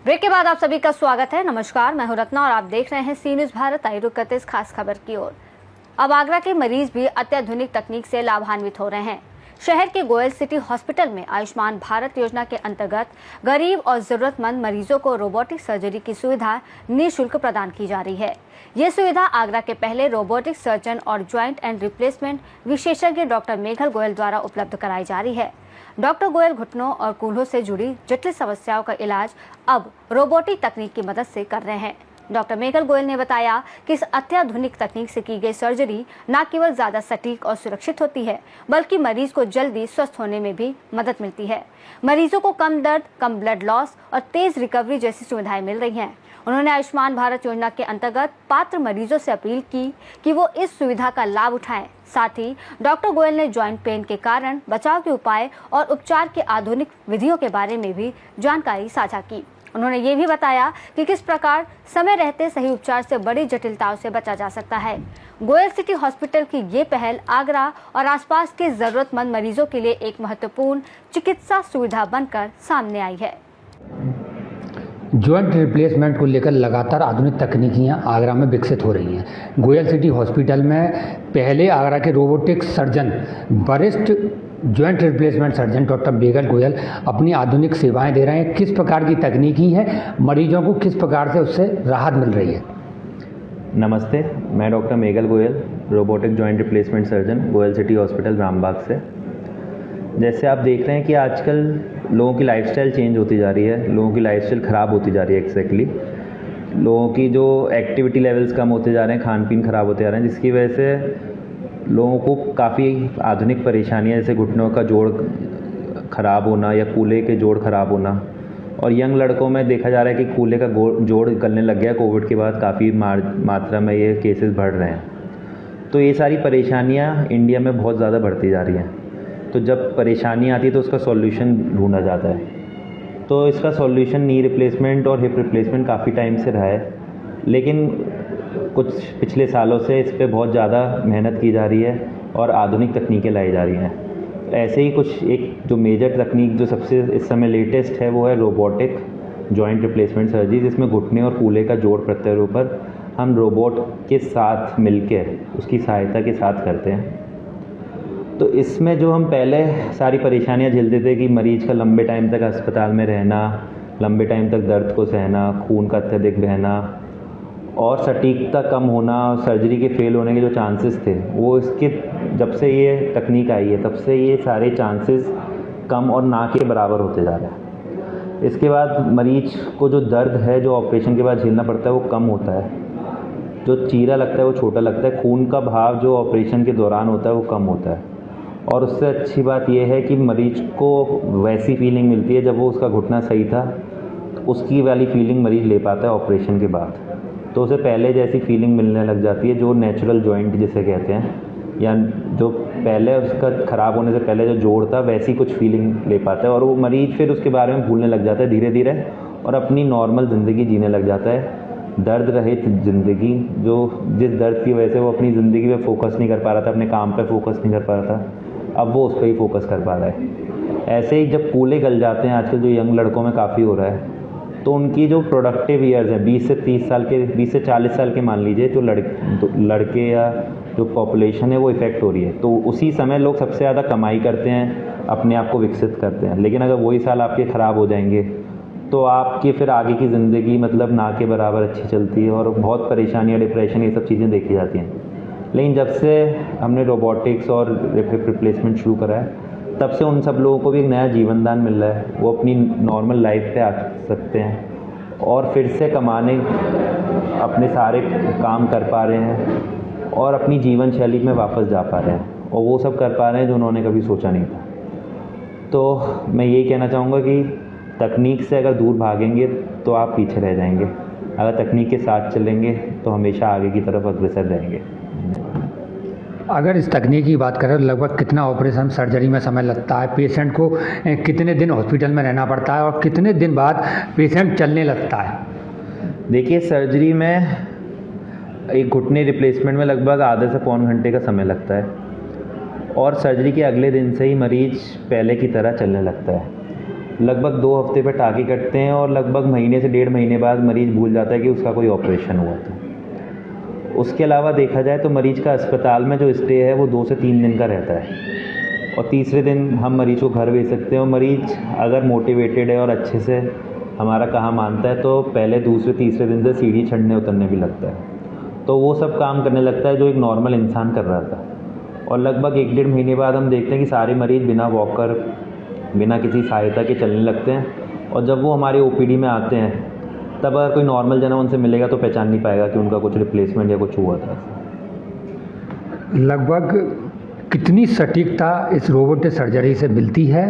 Break के बाद आप सभी का स्वागत है। नमस्कार, मैं हूं रत्ना और आप देख रहे हैं सी न्यूज भारत। आइए रुक करते इस खास खबर की ओर। अब आगरा के मरीज भी अत्याधुनिक तकनीक से लाभान्वित हो रहे हैं। शहर के गोयल सिटी हॉस्पिटल में आयुष्मान भारत योजना के अंतर्गत गरीब और जरूरतमंद मरीजों को रोबोटिक सर्जरी की सुविधा निःशुल्क प्रदान की जा रही है। ये सुविधा आगरा के पहले रोबोटिक सर्जन और ज्वाइंट एंड रिप्लेसमेंट विशेषज्ञ डॉक्टर मेघल गोयल द्वारा उपलब्ध कराई जा रही है। डॉक्टर गोयल घुटनों और कूल्हों से जुड़ी जटिल समस्याओं का इलाज अब रोबोटिक तकनीक की मदद से कर रहे हैं। डॉक्टर मेघल गोयल ने बताया कि इस अत्याधुनिक तकनीक से की गई सर्जरी न केवल ज्यादा सटीक और सुरक्षित होती है, बल्कि मरीज को जल्दी स्वस्थ होने में भी मदद मिलती है। मरीजों को कम दर्द, कम ब्लड लॉस और तेज रिकवरी जैसी सुविधाएं मिल रही हैं। उन्होंने आयुष्मान भारत योजना के अंतर्गत पात्र मरीजों से अपील की कि वो इस सुविधा का लाभ उठाएं। साथ ही डॉक्टर गोयल ने ज्वाइंट पेन के कारण बचाव के उपाय और उपचार के आधुनिक विधियों के बारे में भी जानकारी साझा की। उन्होंने ये भी बताया कि किस प्रकार समय रहते सही उपचार से बड़ी जटिलताओं से बचा जा सकता है। गोयल सिटी हॉस्पिटल की ये पहल आगरा और आसपास के जरूरतमंद मरीजों के लिए एक महत्वपूर्ण चिकित्सा सुविधा बनकर सामने आई है। जॉइंट रिप्लेसमेंट को लेकर लगातार आधुनिक तकनीकियां आगरा में विकसित हो रही हैं। गोयल सिटी हॉस्पिटल में पहले आगरा के रोबोटिक सर्जन, वरिष्ठ joint replacement surgeon doctor Meghal Goyal अपनी आधुनिक सेवाएं दे रहे हैं। किस प्रकार की तकनीकी है, मरीजों को किस प्रकार से उससे राहत मिल रही है? नमस्ते, मैं doctor Meghal Goyal, robotic joint replacement surgeon, Goyal city hospital Rambagh से। जैसे आप देख रहे हैं कि आजकल लोगों की लाइफस्टाइल चेंज होती जा रही है, लोगों की लाइफस्टाइल ख़राब होती जा रही है। एक्जैक्टली लोगों की जो एक्टिविटी लेवल्स कम होते जा रहे हैं, खान पीन ख़राब होते जा रहे हैं, जिसकी वजह से लोगों को काफ़ी आधुनिक परेशानियां जैसे घुटनों का जोड़ ख़राब होना या कूल्हे के जोड़ ख़राब होना, और यंग लड़कों में देखा जा रहा है कि कूल्हे का जोड़ गलने लग गया। कोविड के बाद काफ़ी मात्रा में ये केसेस बढ़ रहे हैं। तो ये सारी परेशानियाँ इंडिया में बहुत ज़्यादा बढ़ती जा रही हैं। तो जब परेशानी आती है तो उसका सॉल्यूशन ढूंढा जाता है। तो इसका सॉल्यूशन नी रिप्लेसमेंट और हिप रिप्लेसमेंट काफ़ी टाइम से रहा है, लेकिन कुछ पिछले सालों से इस पर बहुत ज़्यादा मेहनत की जा रही है और आधुनिक तकनीकें लाई जा रही हैं। ऐसे ही कुछ एक जो मेजर तकनीक जो सबसे इस समय लेटेस्ट है वो है रोबोटिक जॉइंट रिप्लेसमेंट सर्जरी, जिसमें घुटने और कूल्हे का जोड़ प्रत्यारोपण हम रोबोट के साथ मिलकर उसकी सहायता के साथ करते हैं। तो इसमें जो हम पहले सारी परेशानियां झेलते थे कि मरीज का लंबे टाइम तक अस्पताल में रहना, लंबे टाइम तक दर्द को सहना, खून का अत्यधिक बहना और सटीकता कम होना, सर्जरी के फेल होने के जो चांसेस थे, वो इसके जब से ये तकनीक आई है तब से ये सारे चांसेस कम और ना के बराबर होते जा रहे हैं। इसके बाद मरीज को जो दर्द है जो ऑपरेशन के बाद झेलना पड़ता है वो कम होता है, जो चीरा लगता है वो छोटा लगता है, खून का बहाव जो ऑपरेशन के दौरान होता है वो कम होता है। और उससे अच्छी बात यह है कि मरीज को वैसी फीलिंग मिलती है जब वो उसका घुटना सही था, उसकी वाली फीलिंग मरीज ले पाता है ऑपरेशन के बाद। तो उसे पहले जैसी फीलिंग मिलने लग जाती है, जो नेचुरल जॉइंट जिसे कहते हैं, या जो पहले उसका ख़राब होने से पहले जो जोड़ था वैसी कुछ फीलिंग ले पाता है। और वो मरीज फिर उसके बारे में भूलने लग जाता है धीरे धीरे और अपनी नॉर्मल ज़िंदगी जीने लग जाता है, दर्द रहित ज़िंदगी। जो जिस दर्द की वजह से वो अपनी ज़िंदगी में फ़ोकस नहीं कर पा रहा था, अपने काम पर फोकस नहीं कर पा रहा था, अब वो उस पर ही फोकस कर पा रहा है। ऐसे ही जब कूल्हे गल जाते हैं, आजकल जो यंग लड़कों में काफ़ी हो रहा है, तो उनकी जो प्रोडक्टिव ईयर्स हैं 20 से 30 साल के, 20 से 40 साल के मान लीजिए, जो लड़के या जो पॉपुलेशन है वो इफ़ेक्ट हो रही है। तो उसी समय लोग सबसे ज़्यादा कमाई करते हैं, अपने आप को विकसित करते हैं। लेकिन अगर वही साल आपके ख़राब हो जाएंगे तो आपकी फिर आगे की ज़िंदगी मतलब ना के बराबर अच्छी चलती है और बहुत परेशानियाँ, डिप्रेशन, ये सब चीज़ें देखी जाती हैं। लेकिन जब से हमने रोबोटिक्स और हिप रिप्लेसमेंट शुरू करा है, तब से उन सब लोगों को भी एक नया जीवन दान मिल रहा है। वो अपनी नॉर्मल लाइफ पे आ सकते हैं और फिर से कमाने, अपने सारे काम कर पा रहे हैं और अपनी जीवन शैली में वापस जा पा रहे हैं, और वो सब कर पा रहे हैं जो उन्होंने कभी सोचा नहीं था। तो मैं यही कहना चाहूँगा कि तकनीक से अगर दूर भागेंगे तो आप पीछे रह जाएंगे, अगर तकनीक के साथ चलेंगे तो हमेशा आगे की तरफ अग्रसर रहेंगे। अगर इस तकनीक की बात करें, लगभग कितना ऑपरेशन सर्जरी में समय लगता है, पेशेंट को कितने दिन हॉस्पिटल में रहना पड़ता है और कितने दिन बाद पेशेंट चलने लगता है? देखिए, सर्जरी में एक घुटने रिप्लेसमेंट में लगभग आधे से पौन घंटे का समय लगता है और सर्जरी के अगले दिन से ही मरीज पहले की तरह चलने लगता है। लगभग 2 हफ्ते पे टाँकी कटते हैं और लगभग महीने से 1.5 महीने बाद मरीज़ भूल जाता है कि उसका कोई ऑपरेशन हुआ था। उसके अलावा देखा जाए तो मरीज़ का अस्पताल में जो स्टे है वो 2 से 3 दिन का रहता है और तीसरे दिन हम मरीज़ को घर भेज सकते हैं। और मरीज़ अगर मोटिवेटेड है और अच्छे से हमारा कहा मानता है तो पहले दूसरे तीसरे दिन से सीढ़ी चढ़ने उतरने भी लगता है, तो वो सब काम करने लगता है जो एक नॉर्मल इंसान कर रहा था। और लगभग 1-1.5 महीने बाद हम देखते हैं कि सारे मरीज़ बिना वॉकर, बिना किसी सहायता के चलने लगते हैं। और जब वो हमारे ओपीडी में आते हैं तब अगर कोई नॉर्मल जना उनसे मिलेगा तो पहचान नहीं पाएगा कि उनका कुछ रिप्लेसमेंट या कुछ हुआ था। लगभग कितनी सटीकता इस रोबोटिक सर्जरी से मिलती है?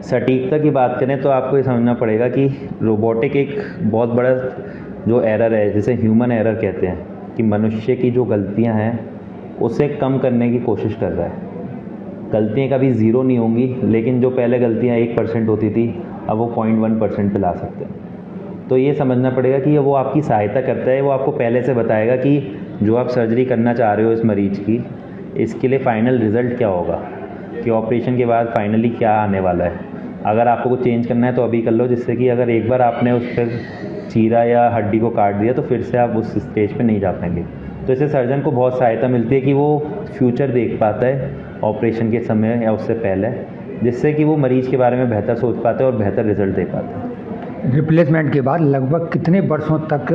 सटीकता की बात करें तो आपको ये समझना पड़ेगा कि रोबोटिक एक बहुत बड़ा जो एरर है, जिसे ह्यूमन एरर कहते हैं, कि मनुष्य की जो गलतियां हैं उसे कम करने की कोशिश कर रहा है। गलतियां कभी ज़ीरो नहीं होंगी, लेकिन जो पहले गलतियां 1% होती थी अब वो 0.1% पे ला सकते हैं। तो ये समझना पड़ेगा कि वो आपकी सहायता करता है, वो आपको पहले से बताएगा कि जो आप सर्जरी करना चाह रहे हो इस मरीज़ की, इसके लिए फ़ाइनल रिज़ल्ट क्या होगा, कि ऑपरेशन के बाद फाइनली क्या आने वाला है। अगर आपको कुछ चेंज करना है तो अभी कर लो, जिससे कि अगर एक बार आपने उस पर चीरा या हड्डी को काट दिया तो फिर से आप उस स्टेज पे नहीं जा पाएंगे। तो इससे सर्जन को बहुत सहायता मिलती है कि वो फ्यूचर देख पाता है ऑपरेशन के समय या उससे पहले, जिससे कि वो मरीज़ के बारे में बेहतर सोच पाता है और बेहतर रिज़ल्ट दे पाता है। रिप्लेसमेंट के बाद लगभग कितने वर्षों तक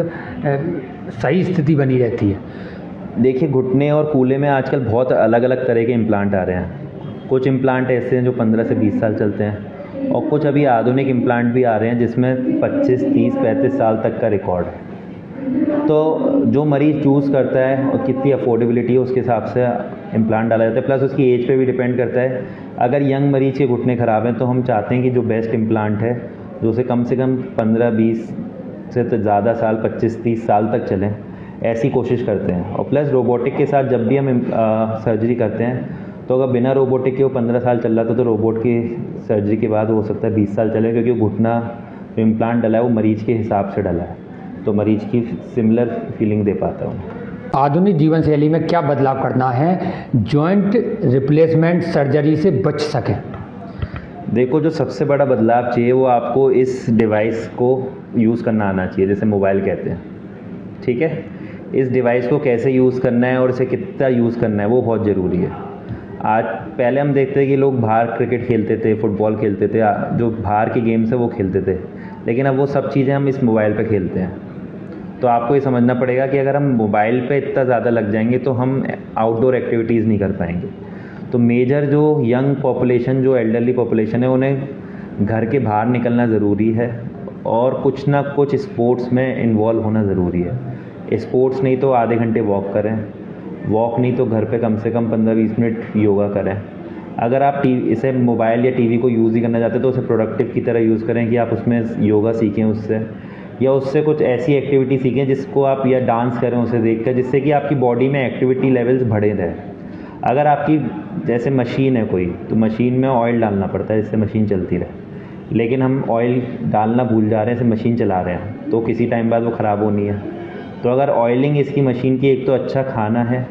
सही स्थिति बनी रहती है? देखिए, घुटने और कूल्हे में आजकल बहुत अलग अलग तरह के इम्प्लांट आ रहे हैं। कुछ इम्प्लांट ऐसे हैं जो 15 से 20 साल चलते हैं और कुछ अभी आधुनिक इम्प्लांट भी आ रहे हैं जिसमें 25, 30, 35 साल तक का रिकॉर्ड है। तो जो मरीज़ चूज़ करता है और कितनी अफोर्डेबिलिटी है उसके हिसाब से इम्प्लांट डाला जाता है, प्लस उसकी एज पे भी डिपेंड करता है। अगर यंग मरीज़ के घुटने ख़राब हैं तो हम चाहते हैं कि जो बेस्ट इम्प्लांट है जो उसे कम से कम 15-20 से तो ज़्यादा साल, 25-30 साल तक चलें, ऐसी कोशिश करते हैं। और प्लस रोबोटिक के साथ जब भी हम सर्जरी करते हैं तो अगर बिना रोबोटिक के वो 15 साल चल रहा था तो रोबोट की सर्जरी के बाद हो सकता है 20 साल चले, क्योंकि वो घुटना जो इम्प्लांट डला है वो मरीज़ के हिसाब से डला है, तो मरीज़ की सिमिलर फीलिंग दे पाता है। आधुनिक जीवन शैली में क्या बदलाव करना है जॉइंट रिप्लेसमेंट सर्जरी से बच सकें? देखो, जो सबसे बड़ा बदलाव चाहिए वो आपको इस डिवाइस को यूज़ करना आना चाहिए, जैसे मोबाइल कहते हैं, ठीक है। इस डिवाइस को कैसे यूज़ करना है और इसे कितना यूज़ करना है वो बहुत ज़रूरी है। आज पहले हम देखते हैं कि लोग बाहर क्रिकेट खेलते थे, फुटबॉल खेलते थे, जो बाहर की गेम्स है वो खेलते थे, लेकिन अब वो सब चीज़ें हम इस मोबाइल पे खेलते हैं। तो आपको ये समझना पड़ेगा कि अगर हम मोबाइल पे इतना ज़्यादा लग जाएंगे तो हम आउटडोर एक्टिविटीज़ नहीं कर पाएंगे। तो मेजर जो यंग पॉपुलेशन, जो एल्डरली पॉपुलेशन है, उन्हें घर के बाहर निकलना ज़रूरी है और कुछ ना कुछ स्पोर्ट्स में इन्वॉल्व होना ज़रूरी है। स्पोर्ट्स नहीं तो आधे घंटे वॉक करें, वॉक नहीं तो घर पे कम से कम 15-20 मिनट योगा करें। अगर आप इसे मोबाइल या टीवी को यूज़ ही करना चाहते हैं तो उसे प्रोडक्टिव की तरह यूज़ करें कि आप उसमें योगा सीखें उससे, या उससे कुछ ऐसी एक्टिविटी सीखें जिसको आप, या डांस करें उसे देखकर, जिससे कि आपकी बॉडी में एक्टिविटी लेवल्स बढ़े रहें। अगर आपकी जैसे मशीन है कोई, तो मशीन में ऑयल डालना पड़ता है जिससे मशीन चलती रहे, लेकिन हम ऑयल डालना भूल जा रहे हैं, इसे मशीन चला रहे हैं, तो किसी टाइम बाद वो ख़राब होनी है। तो अगर ऑयलिंग इसकी मशीन की, एक तो अच्छा खाना है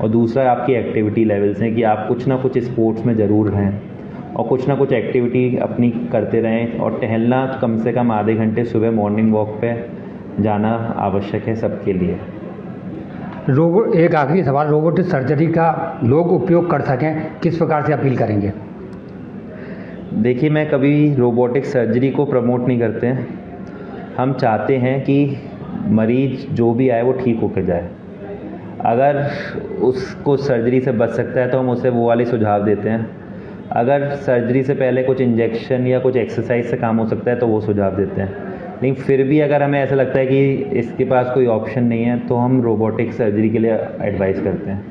और दूसरा आपकी एक्टिविटी लेवल्स हैं कि आप कुछ ना कुछ स्पोर्ट्स में ज़रूर रहें और कुछ ना कुछ एक्टिविटी अपनी करते रहें। और टहलना कम से कम आधे घंटे सुबह मॉर्निंग वॉक पे जाना आवश्यक है सबके लिए। एक आखिरी सवाल, रोबोटिक सर्जरी का लोग उपयोग कर सकें किस प्रकार से अपील करेंगे? देखिए, मैं कभी रोबोटिक सर्जरी को प्रमोट नहीं करते हैं। हम चाहते हैं कि मरीज़ जो भी आए वो ठीक होकर जाए। अगर उसको सर्जरी से बच सकता है तो हम उसे वो वाले सुझाव देते हैं। अगर सर्जरी से पहले कुछ इंजेक्शन या कुछ एक्सरसाइज से काम हो सकता है तो वो सुझाव देते हैं। लेकिन फिर भी अगर हमें ऐसा लगता है कि इसके पास कोई ऑप्शन नहीं है तो हम रोबोटिक सर्जरी के लिए एडवाइस करते हैं।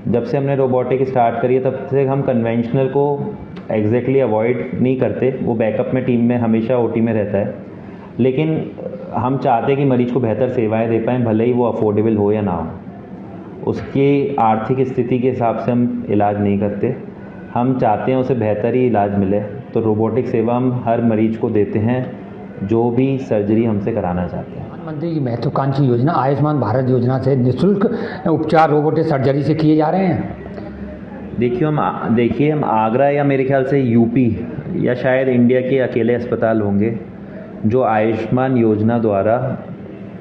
जब से हमने रोबोटिक स्टार्ट करी है तब से हम कन्वेंशनल को एग्जैक्टली अवॉइड नहीं करते, वो बैकअप में टीम में हमेशा ओटी में रहता है, लेकिन हम चाहते हैं कि मरीज़ को बेहतर सेवाएं दे पाएँ, भले ही वो अफोर्डेबल हो या ना हो। उसकी आर्थिक स्थिति के हिसाब से हम इलाज नहीं करते, हम चाहते हैं उसे बेहतर ही इलाज मिले। तो रोबोटिक सेवा हम हर मरीज को देते हैं जो भी सर्जरी हमसे कराना चाहते हैं। प्रधानमंत्री की महत्वाकांक्षी योजना आयुष्मान भारत योजना से निःशुल्क उपचार रोबोटिक सर्जरी से किए जा रहे हैं। देखिए हम आगरा या मेरे ख्याल से यूपी या शायद इंडिया के अकेले अस्पताल होंगे जो आयुष्मान योजना द्वारा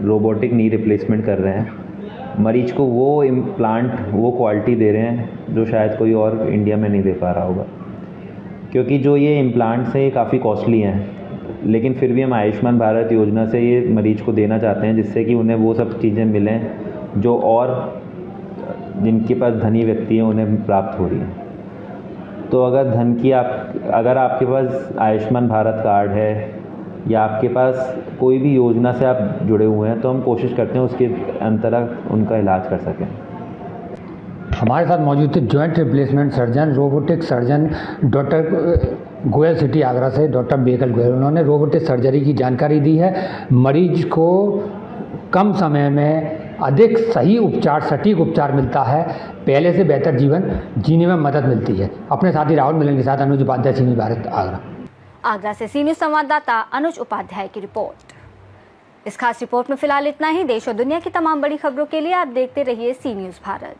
रोबोटिक नी रिप्लेसमेंट कर रहे हैं। मरीज को वो इम्प्लांट, वो क्वालिटी दे रहे हैं जो शायद कोई और इंडिया में नहीं दे पा रहा होगा, क्योंकि जो ये इम्प्लांट्स हैं ये काफ़ी कॉस्टली हैं। लेकिन फिर भी हम आयुष्मान भारत योजना से ये मरीज को देना चाहते हैं, जिससे कि उन्हें वो सब चीज़ें मिलें जो और जिनके पास धनी व्यक्ति हैं उन्हें प्राप्त हो रही हैं। तो अगर आपके पास आयुष्मान भारत कार्ड है या आपके पास कोई भी योजना से आप जुड़े हुए हैं, तो हम कोशिश करते हैं उसके अंतर्गत उनका इलाज कर सकें। हमारे साथ मौजूद थे joint replacement surgeon, robotic surgeon doctor Goyal city Agra से डॉक्टर मेघल गोयल। उन्होंने रोबोटिक सर्जरी की जानकारी दी है। मरीज को कम समय में अधिक सही उपचार, सटीक उपचार मिलता है, पहले से बेहतर जीवन जीने में मदद मिलती है। अपने साथी राहुल मिलन के साथ अनुज उपाध्याय, सी न्यूज़ भारत, आगरा। आगरा से सी न्यूज़ संवाददाता अनुज उपाध्याय की रिपोर्ट। इस खास रिपोर्ट में फिलहाल इतना ही। देश और दुनिया की तमाम बड़ी खबरों के लिए आप देखते रहिए सी न्यूज़ भारत।